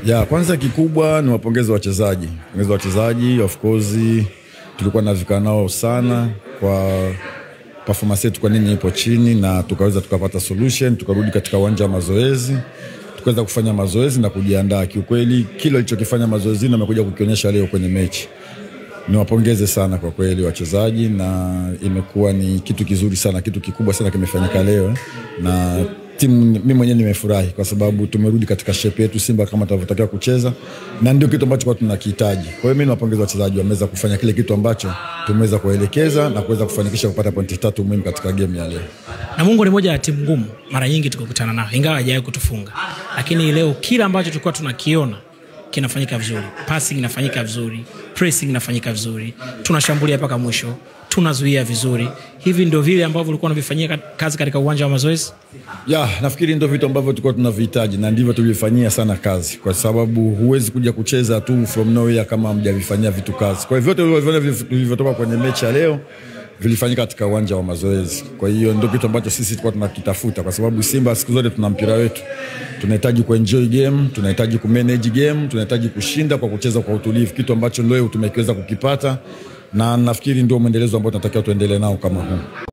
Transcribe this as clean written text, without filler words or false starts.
Ya kwanza kikubwa ni wapongeze wachezaji. Wapongeze wachezaji, of course tulikuwa tunavika nao sana kwa performance yetu kwa nini ipo chini, na tukaweza tukapata solution, tukarudi katika uwanja wa mazoezi, tukaweza kufanya mazoezi na kujiandaa. Kiukweli kile alichokifanya mazoezi na amekuja kukionyesha leo kwenye mechi. Niwapongeze sana kwa kweli wachezaji, na imekuwa ni kitu kizuri sana, kitu kikubwa sana kimefanyika leo, na timu mimi mwenyewe nimefurahi kwa sababu tumerudi katika shape yetu Simba kama tunavyotakiwa kucheza, na ndio kitu ambacho kwa tunakihitaji. Kwa hiyo mimi nawapongeza wachezaji, wameweza kufanya kile kitu ambacho tumeweza kuelekeza na kuweza kufanikisha kupata pointi 3 muhimu katika game ya leo. Namungo ni moja ya timu ngumu mara nyingi tukikutana nao, ingawa hajawahi kutufunga, lakini leo kila ambacho tulikuwa tunakiona kinafanyika vizuri. Passing inafanyika vizuri, pressing inafanyika vizuri, tunashambulia mpaka mwisho, tunazuia vizuri. Hivi ndio vile ambavyo ulikuwa unavifanyia kazi katika uwanja wa mazoezi? Nafikiri ndio vitu ambavyo tulikuwa tunavihitaji na ndivyo tulifanyia sana kazi, kwa sababu huwezi kuja kucheza tu from nowhere kama mjavifanyia vitu kazi. Kwa hivyo vyote vilivyotoka kwenye mechi ya leo vilifanyika katika uwanja wa mazoezi. Kwa hiyo ndio kitu ambacho sisi tulikuwa tunakitafuta, kwa sababu Simba siku zote tuna mpira wetu. Tunahitaji kuenjoy game, tunahitaji kumanage game, tunahitaji kushinda kwa kucheza kwa utulivu, kitu ambacho leo tumekiweza kukipata, na nafikiri ndio muendelezo ambao tunatakiwa tuendelee nao kama huu.